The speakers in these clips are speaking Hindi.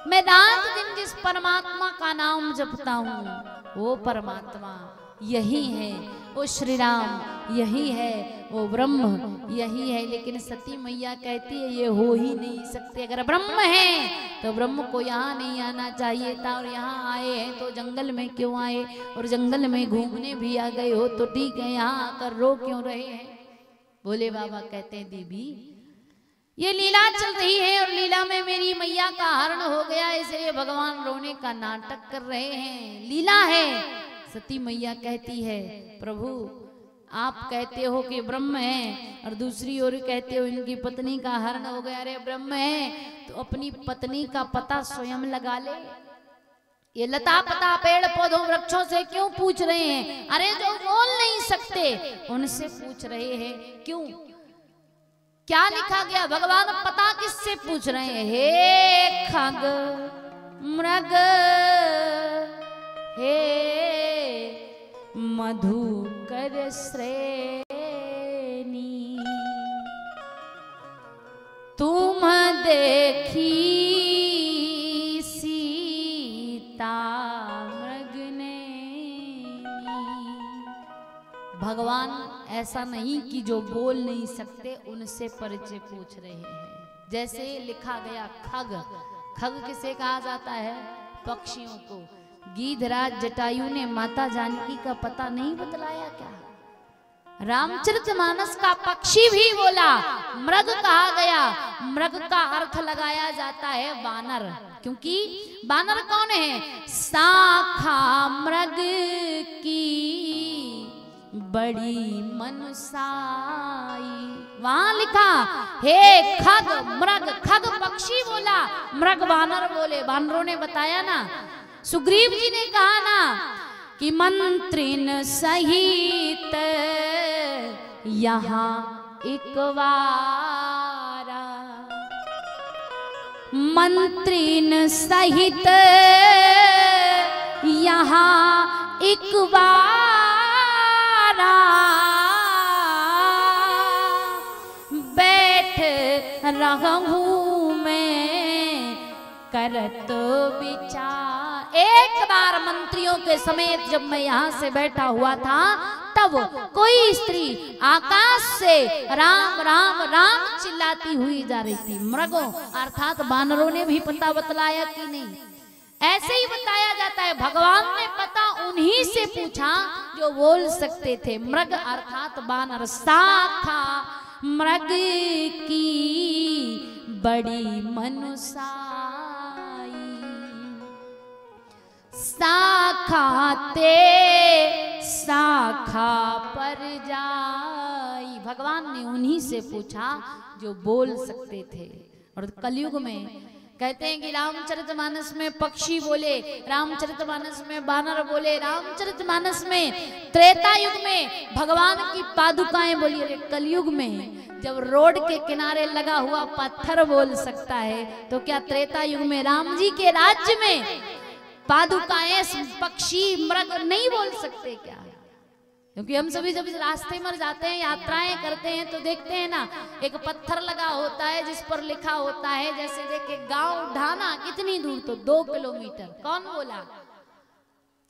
मैं रात दिन जिस परमात्मा का नाम जपता हूँ वो परमात्मा यही है, वो श्री राम यही है, वो ब्रह्म यही है। लेकिन सती मैया कहती है ये हो ही नहीं सकते। अगर ब्रह्म है तो ब्रह्म को यहाँ नहीं आना चाहिए था, और यहाँ आए हैं तो जंगल में क्यों आए, और जंगल में घूमने भी आ गए हो तो ठीक है, यहाँ आकर रो क्यों रहे हैं। भोले बाबा कहते हैं देवी ये लीला चल रही है और लीला में मेरी मैया का हरण हो गया, इसलिए भगवान रोने का नाटक कर रहे हैं, लीला है। सती मैया कहती है प्रभु आप कहते हो कि ब्रह्म है और दूसरी ओर कहते हो इनकी पत्नी का हरण हो गया। अरे ब्रह्म है तो अपनी पत्नी का पता स्वयं लगा ले। ये लता पता पेड़ पौधों वृक्षों से क्यों पूछ रहे हैं? अरे जो बोल नहीं सकते उनसे पूछ रहे हैं क्यों? क्या लिखा गया? भगवान पता किससे पूछ रहे हैं? हे खग मृग हे मधुकर श्रेणी तुम देखी सीता मृगने। भगवान ऐसा नहीं कि जो बोल नहीं सकते उनसे परिचय पूछ रहे हैं। जैसे लिखा गया खग, खग किसे कहा जाता है? पक्षियों को। गीधराज जटायु ने माता जानकी का पता नहीं बतलाया क्या? रामचरितमानस का पक्षी भी बोला, मृग कहा गया। मृग का अर्थ लगाया जाता है वानर, क्योंकि वानर कौन है? शाखा मृग की बड़ी मनसाई। वहां लिखा हे खग मृग, खग पक्षी बोला, मृग वानर बोले। वानरों ने बताया ना, सुग्रीव जी ने कहा ना कि मंत्रिन सहित यहाँ एक वारा, मंत्रिन सहित यहाँ एक वारा, बैठ रहा हूँ मैं करत विचार। एक बार मंत्रियों के समेत जब मैं यहाँ से बैठा हुआ था तब कोई स्त्री आकाश से राम राम राम चिल्लाती हुई जा रही थी। मृगों अर्थात वानरों ने भी पता बतलाया कि नहीं? ऐसे ही बताया जाता है, भगवान ने पता उन्हीं से पूछा जो बोल सकते थे। मृग अर्थात वानर। शाखा मृग की बड़ी मनुसाई, शाखा ते शाखा पर जाई। भगवान ने उन्हीं से पूछा जो बोल सकते थे। और कलयुग में कहते हैं कि रामचरितमानस में पक्षी बोले, रामचरितमानस में वानर बोले, रामचरितमानस में त्रेता युग में भगवान की पादुकाएं बोली। अरे कलयुग में जब रोड के किनारे लगा हुआ पत्थर बोल सकता है तो क्या त्रेता युग में राम जी के राज्य में पादुकाएं पक्षी मृग नहीं बोल सकते क्या? क्योंकि हम सभी जब इस रास्ते में जाते हैं, यात्राएं करते हैं तो देखते हैं ना, एक पत्थर लगा होता है जिस पर लिखा होता है, जैसे देखे गांव ढाना कितनी दूर, तो 2 किलोमीटर। कौन बोला?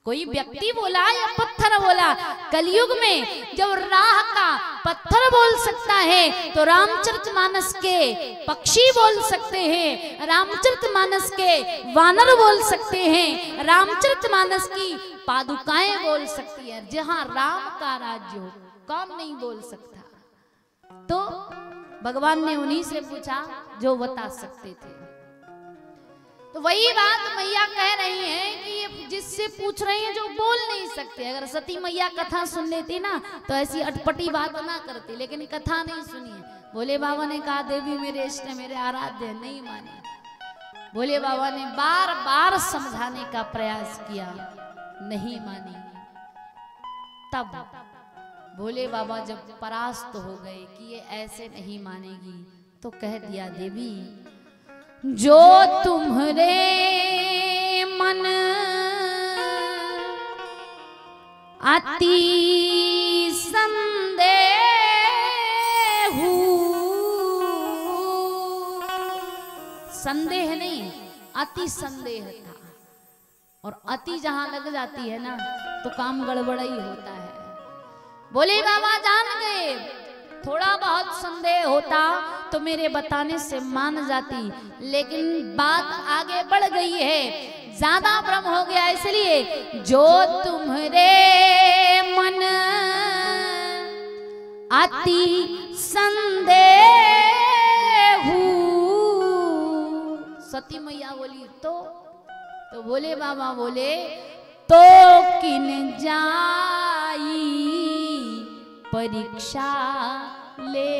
कोई व्यक्ति बोला या पत्थर बोला? कलयुग में जब राह का पत्थर बोल सकता है तो रामचरितमानस के पक्षी बोल सकते हैं, रामचरितमानस के वानर बोल सकते हैं, रामचरितमानस की पादुकाएं बोल सकती है। जहां राम का राज्य हो कौन नहीं बोल सकता? तो भगवान ने उन्हीं से पूछा जो बता सकते थे। तो वही बात मैया कह रही हैं कि ये जिससे पूछ रही हैं जो बोल नहीं सकते। अगर सती मैया कथा सुन लेती ना तो ऐसी अटपटी बात ना करती, लेकिन कथा नहीं सुनी है। भोले बाबा ने कहा देवी मेरे इष्ट मेरे आराध्य, नहीं माने। भोले बाबा ने बार बार समझाने का प्रयास किया, नहीं मानी। तब भोले बाबा जब परास्त हो गए कि ये ऐसे नहीं मानेगी तो कह दिया देवी जो तुम्हारे मन अति संदेह, संदेह नहीं अति संदेह था, और अति जहां लग जाती है ना तो काम गड़बड़ ही होता है। बोले बाबा जान गए, थोड़ा बहुत संदेह होता तो मेरे बताने से मान जाती, लेकिन बात आगे बढ़ गई है, ज्यादा भ्रम हो गया, इसलिए जो तुम्हारे मन अति संदेह। सती मैया बोली तो बोले बाबा बोले तो किन जाई परीक्षा ले।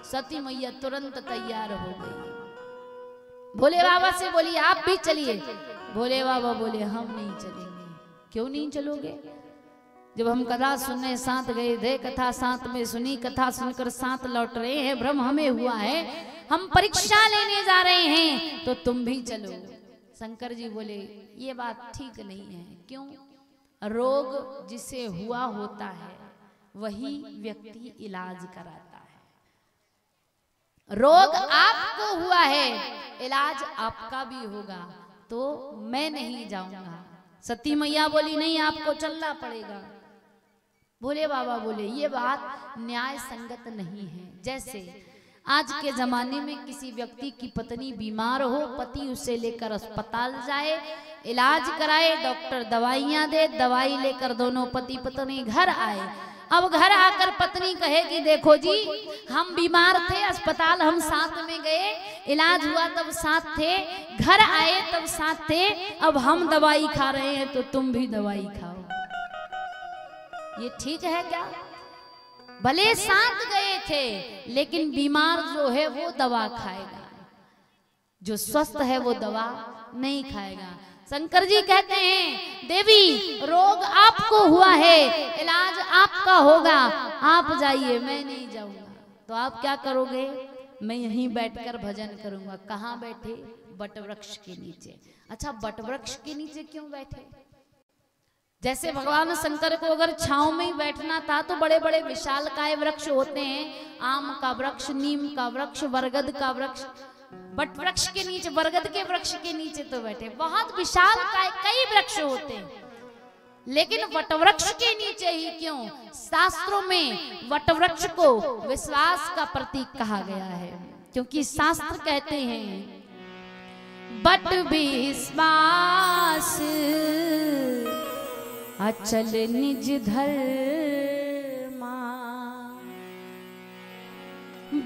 सती मैया तुरंत तैयार हो गई। भोले बाबा से बोली आप भी चलिए। भोले बाबा बोले हम नहीं चलेंगे। क्यों नहीं चलोगे? जब हम कथा सुनने साथ गए थे, कथा साथ में सुनी, कथा सुनकर साथ लौट रहे हैं, भ्रम हमें हुआ है, हम परीक्षा लेने जा रहे हैं, तो तुम भी चलो। शंकर जी बोले ये बात ठीक नहीं है। क्यों? रोग जिसे हुआ होता है वही व्यक्ति इलाज कराता है। रोग आपको हुआ है, इलाज आपका भी होगा, तो मैं नहीं जाऊंगा। सती मैया बोली नहीं आपको चलना पड़ेगा। भोले बाबा बोले ये बात न्याय संगत नहीं है। जैसे आज के जमाने में किसी व्यक्ति की पत्नी बीमार हो, पति उसे लेकर अस्पताल जाए, इलाज कराए, डॉक्टर दवाइयां दे, दवाई लेकर दोनों पति पत्नी घर आए। अब घर आकर पत्नी कहे कि देखो जी हम बीमार थे, अस्पताल हम साथ में गए, इलाज हुआ तब साथ थे, घर आए तब साथ थे, अब हम दवाई खा रहे हैं तो तुम भी दवाई खाओ। ये ठीक है क्या? भले साथ गए थे, लेकिन बीमार जो है वो दवा खाएगा, जो स्वस्थ है वो दवा नहीं खाएगा। शंकर जी कहते हैं देवी रोग आपको हुआ है, इलाज आपका होगा, आप जाइए मैं नहीं जाऊंगा। तो आप क्या करोगे? मैं यहीं बैठकर भजन करूंगा। कहाँ बैठे? बटवृक्ष के नीचे। अच्छा बटवृक्ष के नीचे क्यों बैठे? जैसे भगवान शंकर को अगर छांव में ही बैठना था तो बड़े बड़े विशालकाय वृक्ष होते हैं, आम का वृक्ष, नीम का वृक्ष, बरगद का वृक्ष, बट वृक्ष के नीचे, बरगद के वृक्ष के नीचे तो बैठे। बहुत विशालकाय कई वृक्ष होते हैं, लेकिन वटवृक्ष के नीचे ही क्यों? शास्त्रों में वटवृक्ष को विश्वास का प्रतीक कहा गया है, क्योंकि शास्त्र कहते हैं बट विश्वास अचल निज धर्मा,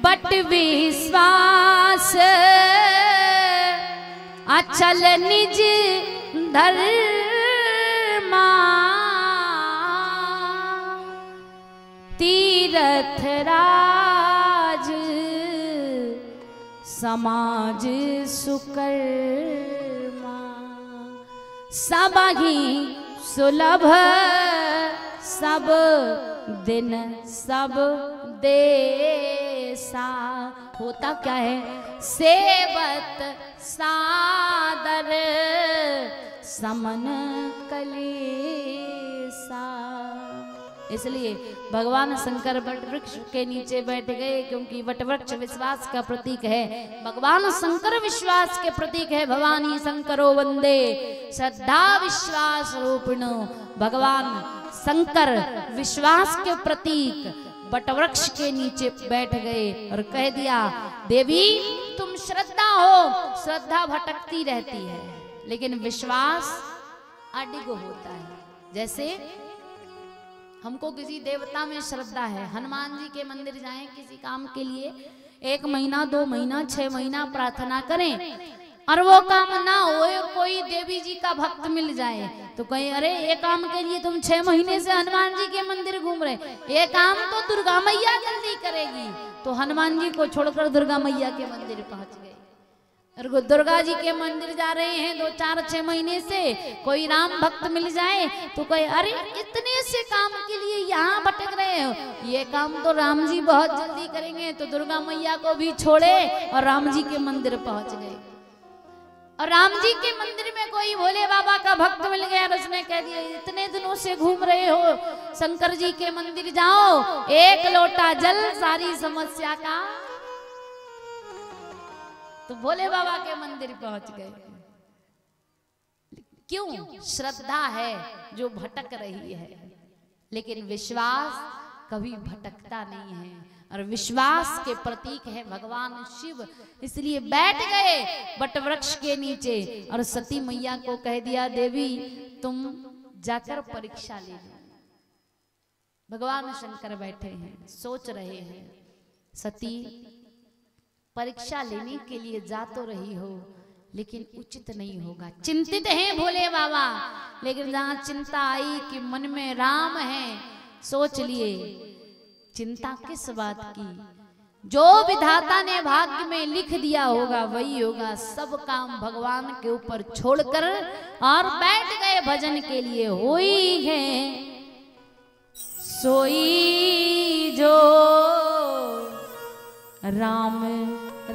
बट विश्वास अचल निज धर्मा, तीर्थ राज समाज सुकर्मा, सबहि सुलभ सब दिन सब देसा। होता क्या है? सेवत सादर समन कलेसा। इसलिए भगवान शंकर वटवृक्ष के नीचे बैठ गए, क्योंकि वटवृक्ष विश्वास का प्रतीक है। भगवान शंकर विश्वास के प्रतीक है। भवानी शंकरो वंदे श्रद्धा विश्वास रूपिणो। भगवान शंकर विश्वास के प्रतीक वटवृक्ष के नीचे बैठ गए और कह दिया देवी तुम श्रद्धा हो, श्रद्धा भटकती रहती है लेकिन विश्वास अडिग होता है। जैसे हमको किसी देवता में श्रद्धा है, हनुमान जी के मंदिर जाएं किसी काम के लिए, 1 महीना 2 महीना 6 महीना प्रार्थना करें और वो काम ना हो, कोई देवी जी का भक्त मिल जाए तो कहीं अरे ये काम के लिए तुम 6 महीने से हनुमान जी के मंदिर घूम रहे, ये काम तो दुर्गा मैया जल्दी करेगी। तो हनुमान जी को छोड़कर दुर्गा मैया के मंदिर पहुंच गए। और दुर्गा जी के मंदिर जा रहे हैं 2 4 6 महीने से, कोई राम भक्त मिल जाए तो कहे अरे इतने से काम के लिए यहाँ भटक रहे हो, ये काम तो राम जी बहुत जल्दी करेंगे। तो दुर्गा मैया को भी छोड़े और राम जी के मंदिर पहुंच गए। और राम जी के मंदिर में कोई भोले बाबा का भक्त मिल गया और उसने कह दिया इतने दिनों से घूम रहे हो, शंकर जी के मंदिर जाओ, 1 लोटा जल सारी समस्या का तो भोले बाबा के मंदिर पहुंच गए। क्यों? श्रद्धा है जो भटक रही है, लेकिन विश्वास कभी भटकता नहीं है, और विश्वास के प्रतीक है भगवान शिव। इसलिए बैठ गए बट वृक्ष के नीचे और सती मैया को कह दिया, देवी तुम जाकर परीक्षा ले लो। भगवान शंकर बैठे हैं, सोच रहे हैं, सती परीक्षा लेने के लिए जा तो रही हो, लेकिन उचित नहीं होगा। चिंतित हैं भोले बाबा, लेकिन जहां चिंता आई कि मन में राम है, सोच लिए चिंता किस बात की, जो विधाता ने भाग्य में लिख दिया होगा वही होगा। सब काम भगवान के ऊपर छोड़कर और बैठ गए भजन के लिए। होई है सोई जो राम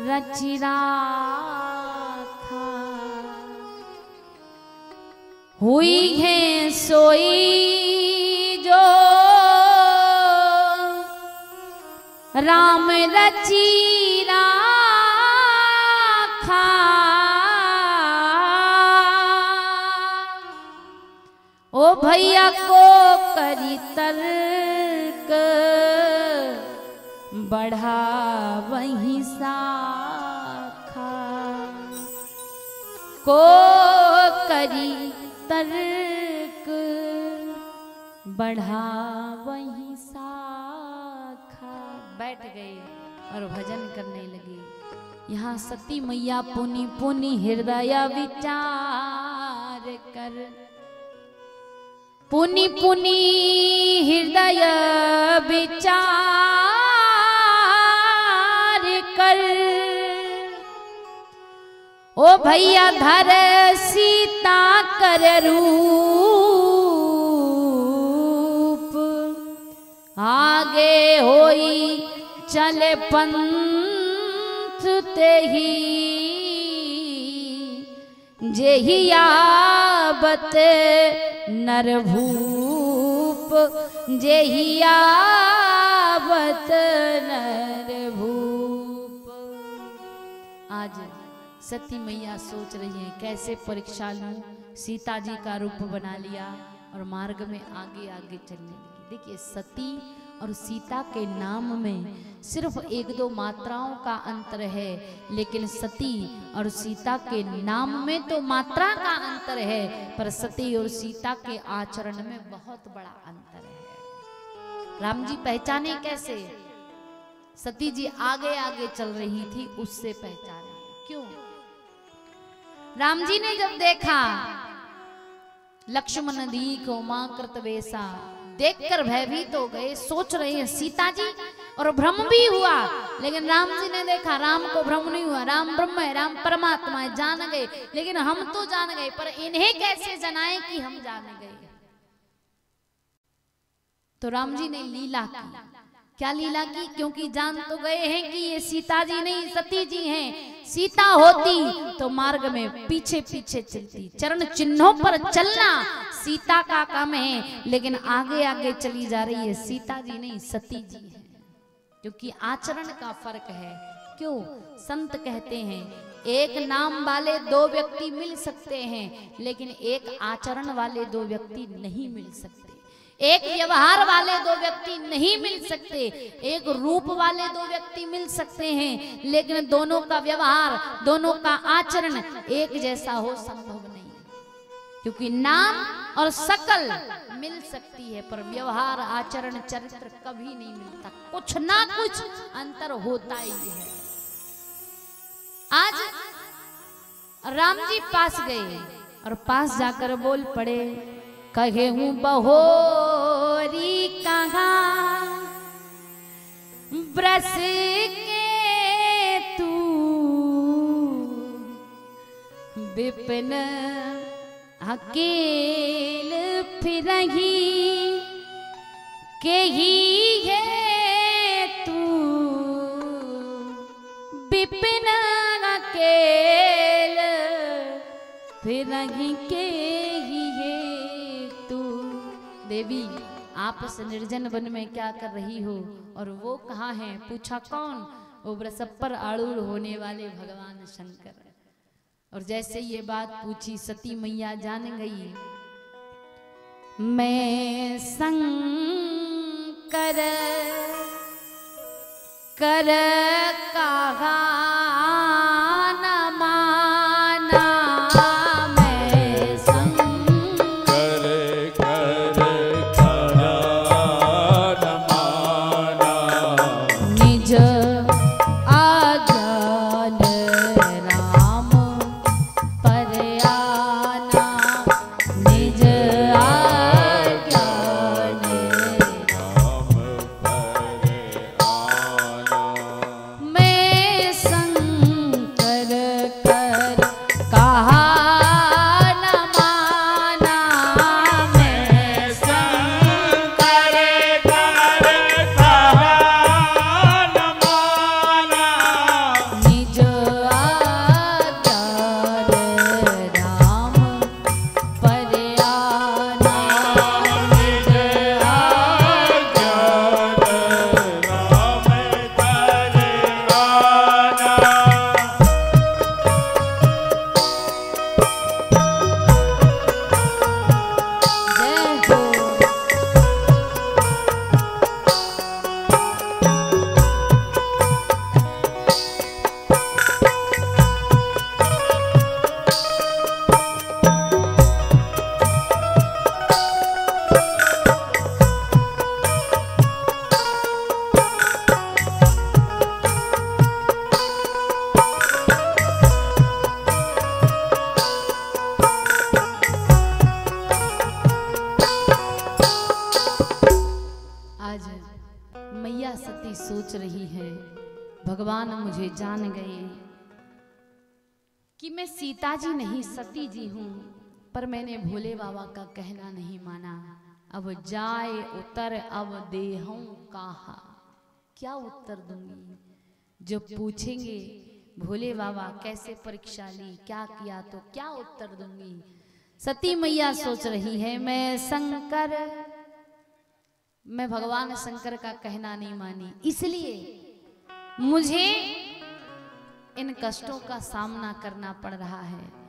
रचि राखा, हुई है सोई जो राम रचि राखा। ओ भैया को करी तर्क बढ़ा वहीं शाखा, को करी तर्क बढ़ा वहीं शाखा। बैठ गए और भजन करने लगे। यहाँ सती मैया पुनि पुनि हृदय विचार कर, पुनि पुनि हृदय विचार कर, ओ भैया धर सीता कर रूप, आगे होई चले पंथ तेही, जेहि आवत नरभूप, जेहि आवत नरभूप। आज सती मैया सोच रही है कैसे परीक्षा लूं। सीता जी का रूप बना लिया और मार्ग में आगे आगे चलने लगी। देखिए सती और सीता के नाम में सिर्फ एक दो मात्राओं का अंतर है, लेकिन सती और सीता के नाम में तो मात्रा का अंतर है, पर सती और सीता के आचरण में बहुत बड़ा अंतर है। राम जी पहचाने कैसे? सती जी आगे आगे चल रही थी, उससे पहचाने। क्यों? राम जी ने जब देखा लक्ष्मण दीखो मां कृत वेसा, देखकर भयभीत हो गए। सोच रहे हैं सीता जी, और भ्रम भी हुआ, लेकिन राम जी ने देखा राम को भ्रम नहीं हुआ। राम ब्रह्म है, राम परमात्मा है, जान गए। लेकिन हम तो जान गए, पर इन्हें कैसे जनाए कि हम जान गए। तो राम जी ने लीला की। क्या लीला की? क्योंकि जान तो गए हैं कि ये सीता जी नहीं सती जी हैं। सीता होती तो मार्ग में पीछे पीछे चलती, चरण चिन्हों पर चलना सीता का काम है, लेकिन आगे आगे चली जा रही है सीता जी नहीं सती जी है, क्योंकि आचरण का फर्क है। क्यों? संत कहते हैं एक नाम वाले दो व्यक्ति मिल सकते हैं, लेकिन एक आचरण वाले दो व्यक्ति नहीं मिल सकते। एक व्यवहार वाले दो व्यक्ति नहीं मिल सकते। एक रूप वाले दो व्यक्ति मिल सकते हैं, लेकिन दोनों का व्यवहार, दोनों का आचरण एक जैसा हो संभव नहीं, क्योंकि नाम और शकल मिल सकती है, पर व्यवहार, आचरण, चरित्र कभी नहीं मिलता। कुछ ना कुछ अंतर होता ही है। आज राम जी पास गए और पास जाकर बोल पड़े, कहे हूँ बहोरी कहाँ ब्रस के तू, विपिन अकेल फिरही के ही है तू, विपिन अकेल फिरही के ही है तू। देवी आप इस निर्जन वन में क्या कर रही हो, और वो कहाँ है? पूछा कौन? वो वृषभ पर आरूढ़ होने वाले भगवान शंकर। और जैसे ये बात पूछी सती मैया जान गई, मैं शंकर कर कहा न माना, मैं शंकर कर कहा न माना, निज आज्ञान राम पर आना, निज आज्ञान राम पर आना। मैं शंकर कर कहा न माना, मैं शंकर कर कहा न माना, निज आज्ञान राम पर आना, निज आज्ञान राम पर आना। जय हो। आज मैया सती सोच रही है, भगवान मुझे जान गए कि मैं सीता जी नहीं सती जी हूँ, पर मैंने भोले बाबा का कहना नहीं माना। अब जाए उतर अब देहूं कहा, क्या उत्तर दूंगी? जो पूछेंगे भोले बाबा कैसे परीक्षा ली, क्या किया, तो क्या उत्तर दूंगी? सती मैया सोच रही है, मैं भगवान शंकर का कहना नहीं मानी, इसलिए मुझे इन कष्टों का सामना करना पड़ रहा है।